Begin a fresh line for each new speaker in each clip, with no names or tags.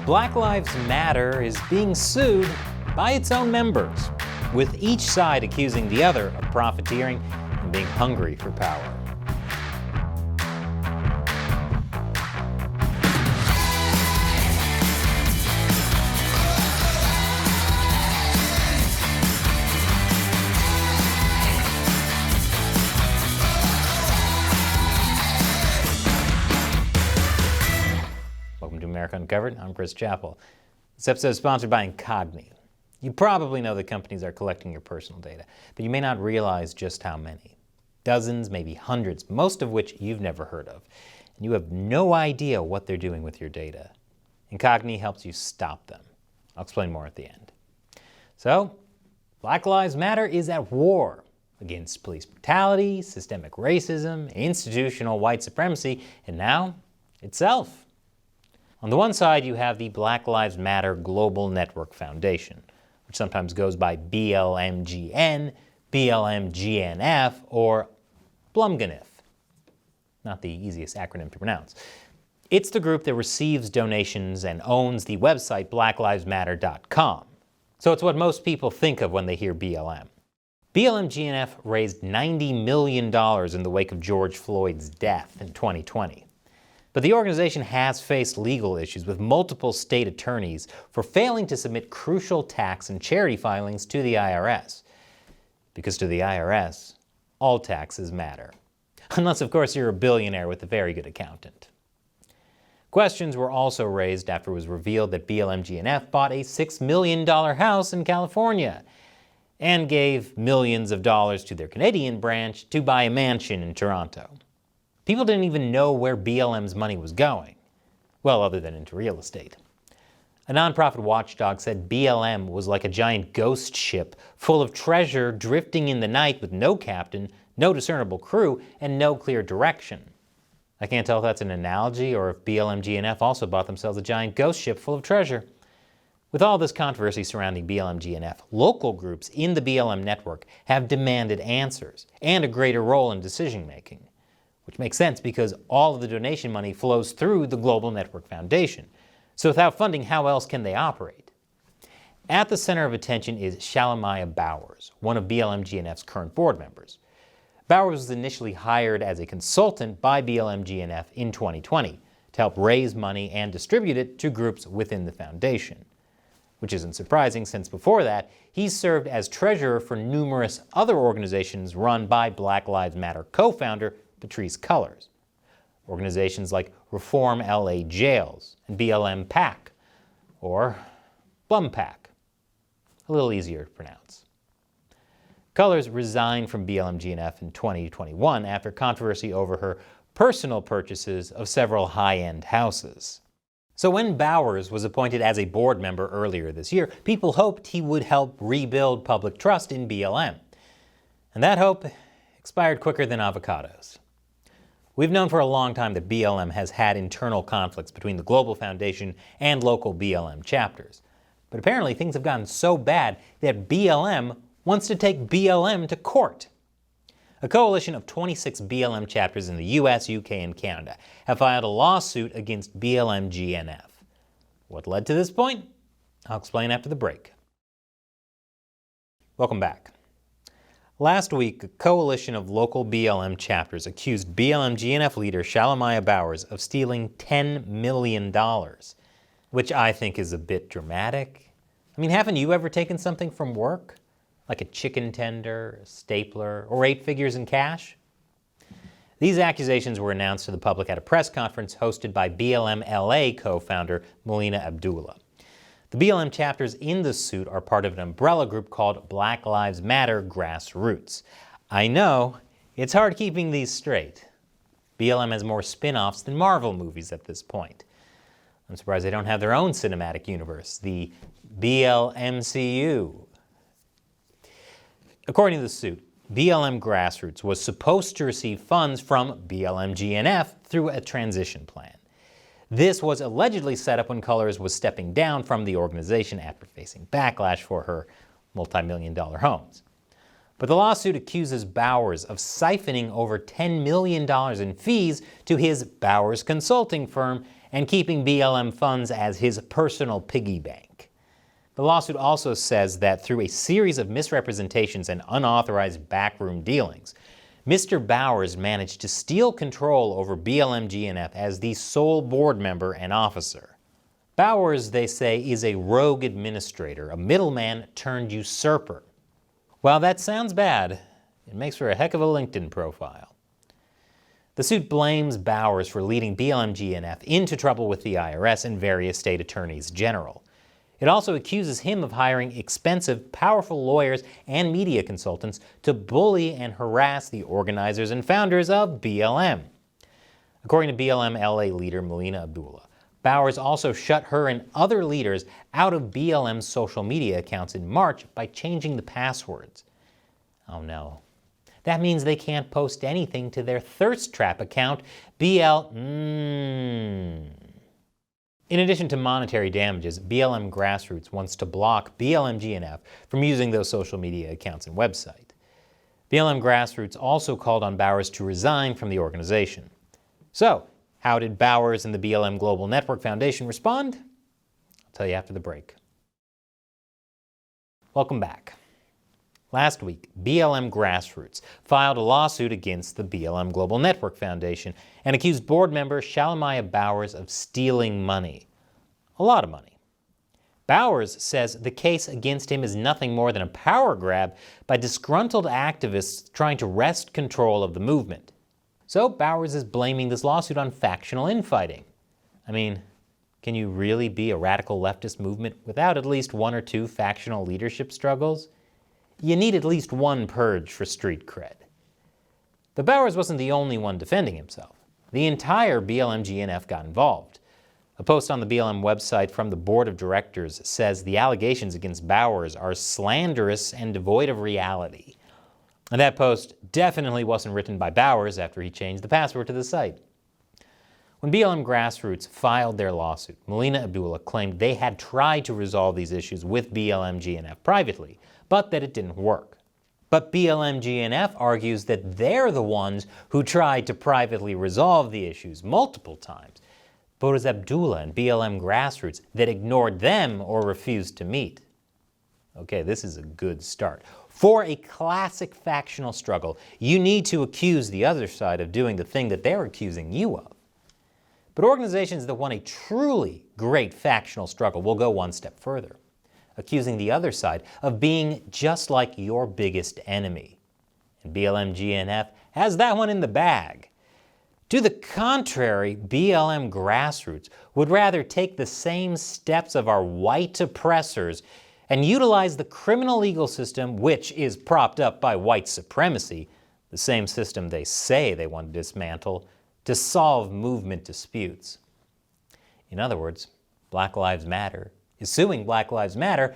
Black Lives Matter is being sued by its own members, with each side accusing the other of profiteering and being hungry for power. Welcome to America Uncovered. I'm Chris Chappell. This episode is sponsored by Incogni. You probably know that companies are collecting your personal data, but you may not realize just how many. Dozens, maybe hundreds, most of which you've never heard of. And you have no idea what they're doing with your data. Incogni helps you stop them. I'll explain more at the end. So, Black Lives Matter is at war against police brutality, systemic racism, institutional white supremacy, and now itself. On the one side, you have the Black Lives Matter Global Network Foundation, which sometimes goes by BLMGN, BLMGNF, or BLMGNF. Not the easiest acronym to pronounce. It's the group that receives donations and owns the website blacklivesmatter.com. So it's what most people think of when they hear BLM. BLMGNF raised $90 million in the wake of George Floyd's death in 2020. But the organization has faced legal issues with multiple state attorneys for failing to submit crucial tax and charity filings to the IRS. Because to the IRS, all taxes matter. Unless, of course, you're a billionaire with a very good accountant. Questions were also raised after it was revealed that BLMGNF bought a $6 million house in California and gave millions of dollars to their Canadian branch to buy a mansion in Toronto. People didn't even know where BLM's money was going. Well, other than into real estate. A nonprofit watchdog said BLM was like a giant ghost ship full of treasure drifting in the night with no captain, no discernible crew, and no clear direction. I can't tell if that's an analogy or if BLMGNF also bought themselves a giant ghost ship full of treasure. With all this controversy surrounding BLMGNF, local groups in the BLM network have demanded answers and a greater role in decision-making. Which makes sense because all of the donation money flows through the Global Network Foundation. So without funding, how else can they operate? At the center of attention is Shalomyah Bowers, one of BLMGNF's current board members. Bowers was initially hired as a consultant by BLMGNF in 2020 to help raise money and distribute it to groups within the foundation. Which isn't surprising since before that, he's served as treasurer for numerous other organizations run by Black Lives Matter co-founder Patrisse Cullors. Organizations like Reform LA Jails and BLM PAC, or Blum PAC, a little easier to pronounce. Cullors resigned from BLMGNF in 2021 after controversy over her personal purchases of several high-end houses. So when Bowers was appointed as a board member earlier this year, people hoped he would help rebuild public trust in BLM. And that hope expired quicker than avocados. We've known for a long time that BLM has had internal conflicts between the Global Foundation and local BLM chapters. But apparently things have gotten so bad that BLM wants to take BLM to court. A coalition of 26 BLM chapters in the US, UK, and Canada have filed a lawsuit against BLMGNF. What led to this point? I'll explain after the break. Welcome back. Last week, a coalition of local BLM chapters accused BLMGNF leader Shalomyah Bowers of stealing $10 million, which I think is a bit dramatic. I mean, haven't you ever taken something from work? Like a chicken tender, a stapler, or 8 figures in cash? These accusations were announced to the public at a press conference hosted by BLM LA co-founder Melina Abdullah. The BLM chapters in the suit are part of an umbrella group called Black Lives Matter Grassroots. I know, it's hard keeping these straight. BLM has more spin-offs than Marvel movies at this point. I'm surprised they don't have their own cinematic universe, the BLMCU. According to the suit, BLM Grassroots was supposed to receive funds from BLMGNF through a transition plan. This was allegedly set up when Cullors was stepping down from the organization after facing backlash for her multi-million-dollar homes. But the lawsuit accuses Bowers of siphoning over $10 million in fees to his Bowers consulting firm and keeping BLM funds as his personal piggy bank. The lawsuit also says that through a series of misrepresentations and unauthorized backroom dealings, Mr. Bowers managed to steal control over BLM-GNF as the sole board member and officer. Bowers, they say, is a rogue administrator, a middleman turned usurper. While that sounds bad, it makes for a heck of a LinkedIn profile. The suit blames Bowers for leading BLM-GNF into trouble with the IRS and various state attorneys general. It also accuses him of hiring expensive, powerful lawyers and media consultants to bully and harass the organizers and founders of BLM. According to BLM LA leader Melina Abdullah, Bowers also shut her and other leaders out of BLM's social media accounts in March by changing the passwords. Oh no. That means they can't post anything to their thirst trap account, In addition to monetary damages, BLM Grassroots wants to block BLM-GNF from using those social media accounts and website. BLM Grassroots also called on Bowers to resign from the organization. So, how did Bowers and the BLM Global Network Foundation respond? I'll tell you after the break. Welcome back. Last week, BLM Grassroots filed a lawsuit against the BLM Global Network Foundation and accused board member Shalomyah Bowers of stealing money. A lot of money. Bowers says the case against him is nothing more than a power grab by disgruntled activists trying to wrest control of the movement. So Bowers is blaming this lawsuit on factional infighting. I mean, can you really be a radical leftist movement without at least one or two factional leadership struggles? You need at least one purge for street cred. But Bowers wasn't the only one defending himself. The entire BLM-GNF got involved. A post on the BLM website from the board of directors says the allegations against Bowers are slanderous and devoid of reality. And that post definitely wasn't written by Bowers after he changed the password to the site. When BLM Grassroots filed their lawsuit, Melina Abdullah claimed they had tried to resolve these issues with BLM-GNF privately, but that it didn't work. But BLM-GNF argues that they're the ones who tried to privately resolve the issues multiple times. But it was Abdullah and BLM Grassroots that ignored them or refused to meet. Okay, this is a good start. For a classic factional struggle, you need to accuse the other side of doing the thing that they're accusing you of. But organizations that want a truly great factional struggle will go one step further, accusing the other side of being just like your biggest enemy. And BLM-GNF has that one in the bag. To the contrary, BLM Grassroots would rather take the same steps of our white oppressors and utilize the criminal legal system, which is propped up by white supremacy, the same system they say they want to dismantle, to solve movement disputes. In other words, Black Lives Matter is suing Black Lives Matter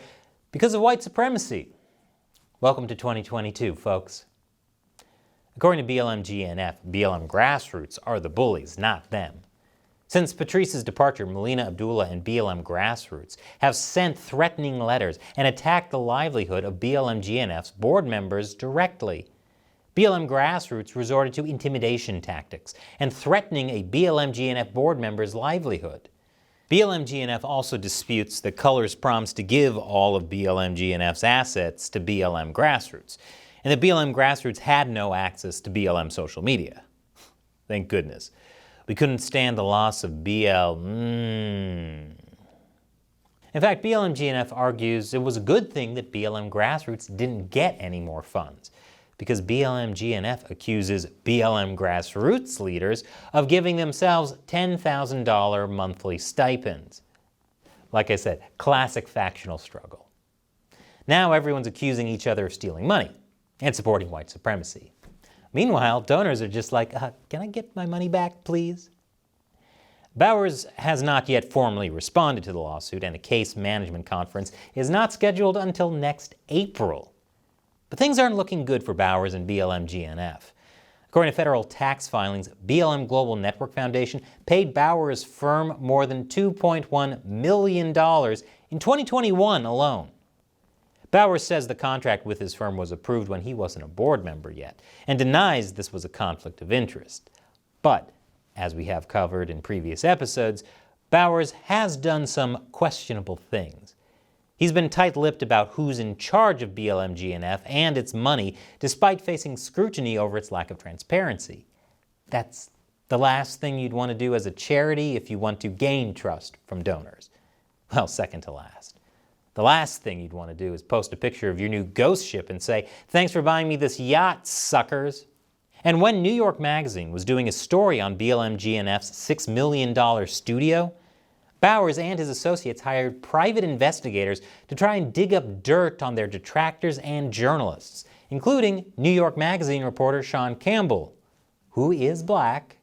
because of white supremacy. Welcome to 2022, folks. According to BLM-GNF, BLM Grassroots are the bullies, not them. Since Patrice's departure, Melina Abdullah and BLM Grassroots have sent threatening letters and attacked the livelihood of BLM-GNF's board members directly. BLM Grassroots resorted to intimidation tactics and threatening a BLM-GNF board member's livelihood. BLM-GNF also disputes that Colors promised to give all of BLM-GNF's assets to BLM Grassroots, and that BLM Grassroots had no access to BLM social media. Thank goodness. We couldn't stand the loss of In fact, BLM-GNF argues it was a good thing that BLM Grassroots didn't get any more funds, because BLM-GNF accuses BLM Grassroots leaders of giving themselves $10,000 monthly stipends. Like I said, classic factional struggle. Now everyone's accusing each other of stealing money and supporting white supremacy. Meanwhile, donors are just like, can I get my money back, please? Bowers has not yet formally responded to the lawsuit, and a case management conference is not scheduled until next April. But things aren't looking good for Bowers and BLM-GNF. According to federal tax filings, BLM Global Network Foundation paid Bowers' firm more than $2.1 million in 2021 alone. Bowers says the contract with his firm was approved when he wasn't a board member yet, and denies this was a conflict of interest. But, as we have covered in previous episodes, Bowers has done some questionable things. He's been tight-lipped about who's in charge of BLM GNF and its money, despite facing scrutiny over its lack of transparency. That's the last thing you'd want to do as a charity if you want to gain trust from donors. Well, second to last. The last thing you'd want to do is post a picture of your new ghost ship and say, "Thanks for buying me this yacht, suckers." And when New York Magazine was doing a story on BLM GNF's $6 million studio, Bowers and his associates hired private investigators to try and dig up dirt on their detractors and journalists, including New York Magazine reporter Sean Campbell, who is black.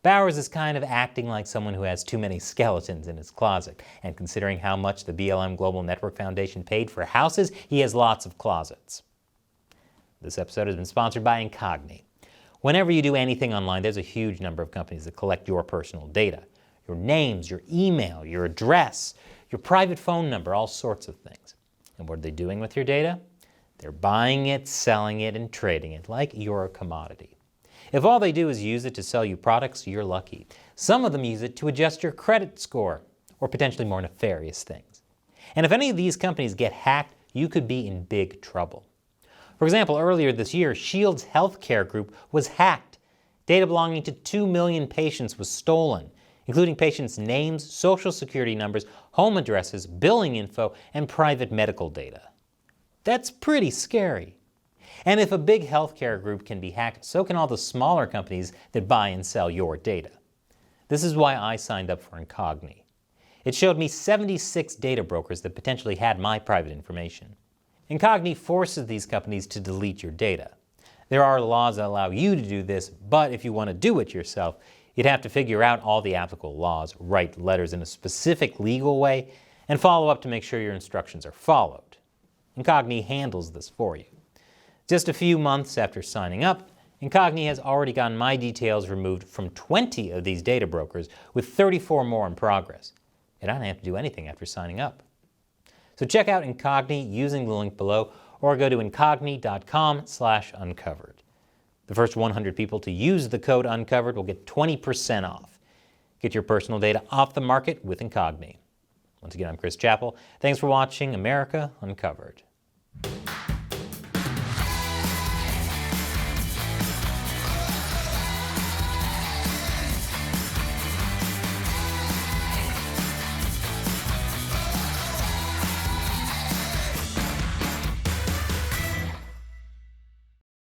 Bowers is kind of acting like someone who has too many skeletons in his closet, and considering how much the BLM Global Network Foundation paid for houses, he has lots of closets. This episode has been sponsored by Incogni. Whenever you do anything online, there's a huge number of companies that collect your personal data. Your names, your email, your address, your private phone number, all sorts of things. And what are they doing with your data? They're buying it, selling it, and trading it like you're a commodity. If all they do is use it to sell you products, you're lucky. Some of them use it to adjust your credit score, or potentially more nefarious things. And if any of these companies get hacked, you could be in big trouble. For example, earlier this year, Shields Healthcare Group was hacked. Data belonging to 2 million patients was stolen, including patients' names, social security numbers, home addresses, billing info, and private medical data. That's pretty scary. And if a big healthcare group can be hacked, so can all the smaller companies that buy and sell your data. This is why I signed up for Incogni. It showed me 76 data brokers that potentially had my private information. Incogni forces these companies to delete your data. There are laws that allow you to do this, but if you want to do it yourself, you'd have to figure out all the applicable laws, write letters in a specific legal way, and follow up to make sure your instructions are followed. Incogni handles this for you. Just a few months after signing up, Incogni has already gotten my details removed from 20 of these data brokers, with 34 more in progress. And I don't have to do anything after signing up. So check out Incogni using the link below, or go to incogni.com/uncovered. The first 100 people to use the code UNCOVERED will get 20% off. Get your personal data off the market with Incogni. Once again, I'm Chris Chappell. Thanks for watching America Uncovered.